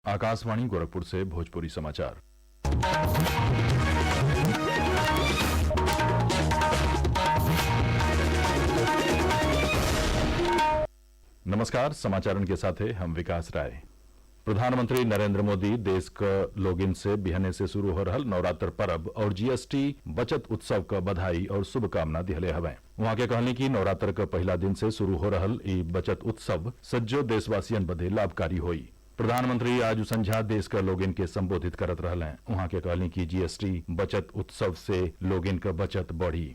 आकाशवाणी गोरखपुर से भोजपुरी समाचार। नमस्कार, समाचारन के साथ है हम विकास राय। प्रधानमंत्री नरेंद्र मोदी देश क लोगिन से बिहने से शुरू हो रहल नवरात्र पर्व और जीएसटी बचत उत्सव क बधाई और शुभकामना दिहले हवें। वहां के कहनी कि नवरात्र क पहला दिन से शुरू हो रहल ई बचत उत्सव सज्जो देशवासियन बदे लाभकारी होई। प्रधानमंत्री आज संझा देश क लोगिन के संबोधित करत रहलें। वहां के कहनी कि जीएसटी बचत उत्सव से लोगिन क बचत बढ़ी।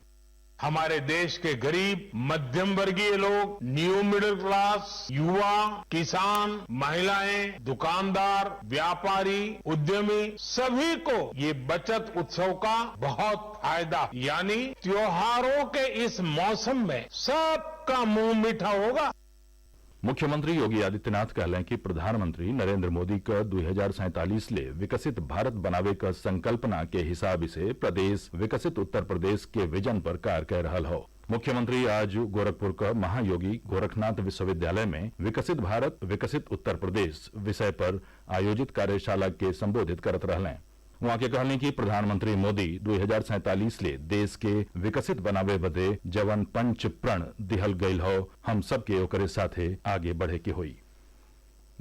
हमारे देश के गरीब, मध्यम वर्गीय लोग, न्यू मिडिल क्लास, युवा, किसान, महिलाएं, दुकानदार, व्यापारी, उद्यमी सभी को ये बचत उत्सव का बहुत फायदा, यानी त्योहारों के इस मौसम में सबका मुंह मीठा होगा। मुख्यमंत्री योगी आदित्यनाथ कहलें कि प्रधानमंत्री नरेंद्र मोदी क 2047 ले विकसित भारत बनावे क संकल्पना के हिसाब से प्रदेश विकसित उत्तर प्रदेश के विजन पर कार्य कर रहल हो। मुख्यमंत्री आज गोरखपुर क महायोगी गोरखनाथ विश्वविद्यालय में विकसित भारत विकसित उत्तर प्रदेश विषय पर आयोजित कार्यशाला के संबोधित करत रहलें। वहां के कहलें कि प्रधानमंत्री मोदी 2047 ले देश के विकसित बनावे बदे जवन पंच प्रण दिहल गईल हो, हम सबके ओकरे साथे आगे बढ़े के होई।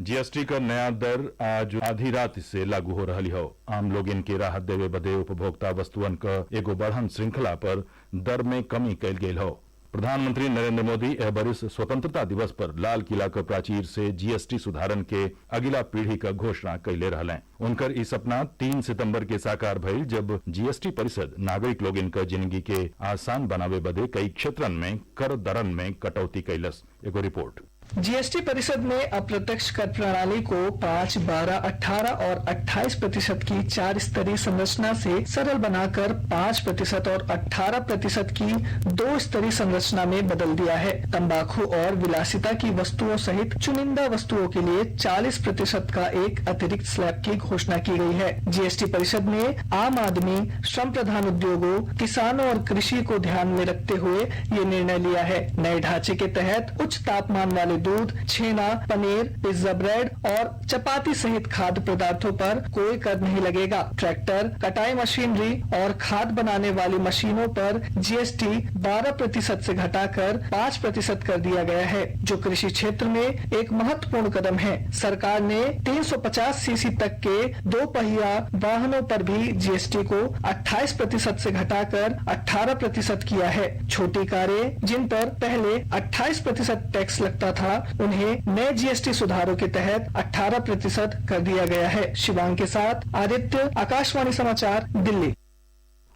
जीएसटी का नया दर आज आधी रात से लागू हो रही हो। आम लोगिन के राहत देवे बदे उपभोक्ता वस्तुअन क एगो बढ़न श्रृंखला पर दर में कमी कैल गेल हो। प्रधानमंत्री नरेंद्र मोदी एह बरिस स्वतंत्रता दिवस पर लाल किला क प्राचीर से जीएसटी सुधारन के अगिला पीढ़ी क घोषणा कैले रहलें। उनकर ई सपना 3 सितंबर के साकार भइल, जब जीएसटी परिषद नागरिक लोगिन क जिंदगी के आसान बनावे बदे कई क्षेत्रन में कर दरन में कटौती कैलस। एगो रिपोर्ट। जीएसटी परिषद ने अप्रत्यक्ष कर प्रणाली को 5, 12, 18 और 28% की 4 स्तरीय संरचना से सरल बनाकर 5% और 18% की 2 स्तरीय संरचना में बदल दिया है। तंबाकू और विलासिता की वस्तुओं सहित चुनिंदा वस्तुओं के लिए 40% का एक अतिरिक्त स्लैब की घोषणा की गई है। जीएसटी परिषद ने आम आदमी, श्रम प्रधान उद्योगों, किसानों और कृषि को ध्यान में रखते हुए ये निर्णय लिया है। नए ढांचे के तहत उच्च तापमान वाले दूध, छेना, पनीर, पिज्जा ब्रेड और चपाती सहित खाद्य पदार्थों पर कोई कर नहीं लगेगा। ट्रैक्टर, कटाई मशीनरी और खाद बनाने वाली मशीनों पर जीएसटी 12% से घटाकर 5% कर दिया गया है, जो कृषि क्षेत्र में एक महत्वपूर्ण कदम है। सरकार ने 350 सीसी तक के 2 पहिया वाहनों पर भी जीएसटी को 28% से घटाकर 18% किया है। छोटी कारें, जिन पर पहले 28% टैक्स लगता था, उन्हें नए जीएसटी सुधारों के तहत 18% कर दिया गया है। शिवांग के साथ आदित्य, आकाशवाणी समाचार, दिल्ली।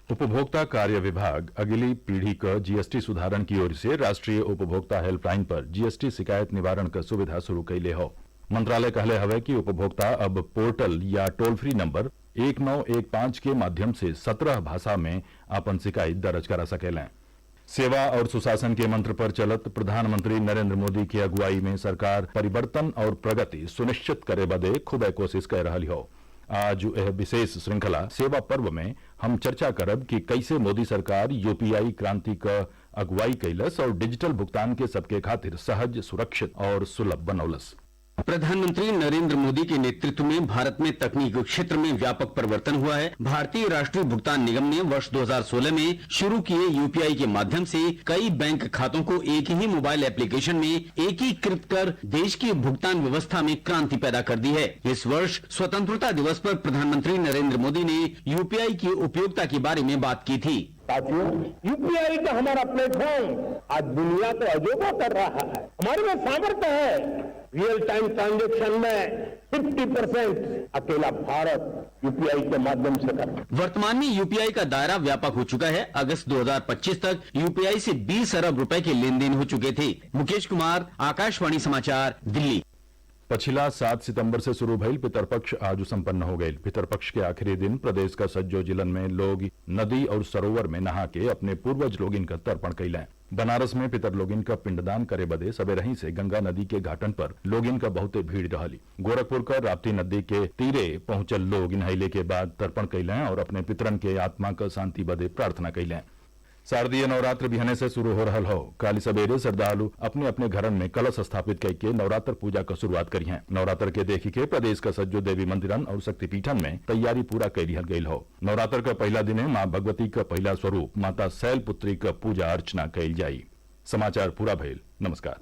उपभोक्ता कार्य विभाग अगली पीढ़ी क जीएसटी सुधारन की ओर से राष्ट्रीय उपभोक्ता हेल्पलाइन पर जीएसटी शिकायत निवारण क सुविधा शुरू कैले हो। मंत्रालय कहले हवे कि उपभोक्ता अब पोर्टल या टोल फ्री नंबर 1915 के माध्यम से 17 भाषा में अपन शिकायत दर्ज करा सकेलें। सेवा और सुशासन के मंत्र पर चलत प्रधानमंत्री नरेंद्र मोदी की अगुवाई में सरकार परिवर्तन और प्रगति सुनिश्चित करे बदे खूबे कोशिश कर रही हो। आज यह विशेष श्रृंखला सेवा पर्व में हम चर्चा करब कि कैसे मोदी सरकार यूपीआई क्रांति का अगुवाई कैलस और डिजिटल भुगतान के सबके खातिर सहज, सुरक्षित और सुलभ बनौलस। प्रधानमंत्री नरेंद्र मोदी के नेतृत्व में भारत में तकनीक क्षेत्र में व्यापक परिवर्तन हुआ है। भारतीय राष्ट्रीय भुगतान निगम ने वर्ष 2016 में शुरू किए यूपीआई के माध्यम से कई बैंक खातों को एक ही मोबाइल एप्लीकेशन में एकीकृत कर देश की भुगतान व्यवस्था में क्रांति पैदा कर दी है। इस वर्ष स्वतंत्रता दिवस पर प्रधानमंत्री नरेंद्र मोदी ने यूपीआई की उपयोगिता के बारे में बात की थी। साथियों, यूपीआई का हमारा प्लेटफॉर्म आज दुनिया को अजोबा कर रहा है। हमारे में सामर्थ्य है। रियल टाइम ट्रांजैक्शन में 50% अकेला भारत यूपीआई के माध्यम से कर। वर्तमान में यूपीआई का दायरा व्यापक हो चुका है। अगस्त 2025 तक यूपीआई से 20 अरब रुपए के लेन देन हो चुके थे। मुकेश कुमार, आकाशवाणी समाचार, दिल्ली। पछिला 7 सितंबर से शुरू भइल पितरपक्ष आज संपन्न हो गयी। पितरपक्ष के आखिरी दिन प्रदेश का सज्जो जिलन में लोग नदी और सरोवर में नहा के अपने पूर्वज लोगिन का तर्पण कैलें। बनारस में पितर लोगिन का पिंडदान करे बदे सबेरही से गंगा नदी के घाटन पर लोगिन का बहुते भीड़ रहली। गोरखपुर का राप्ती नदी के तीरे पहुंचल लोग नहाइले के बाद तर्पण कैलें और अपने पितरन के आत्मा का शांति बदे प्रार्थना कैलें। शारदीय नवरात्र बिहने से शुरू हो रहल हो। काली सवेरे श्रद्धालु अपने अपने घरन में कलश स्थापित करके नवरात्र पूजा का शुरुआत करी है। नवरात्र के देखी के प्रदेश का सज्जो देवी मंदिरन और शक्तिपीठन में तैयारी पूरा कर लिहल गयल हो। नवरात्र का पहला दिन माँ भगवती का पहला स्वरूप माता शैलपुत्री का पूजा अर्चना कल जाई। समाचार पूरा भइल। नमस्कार।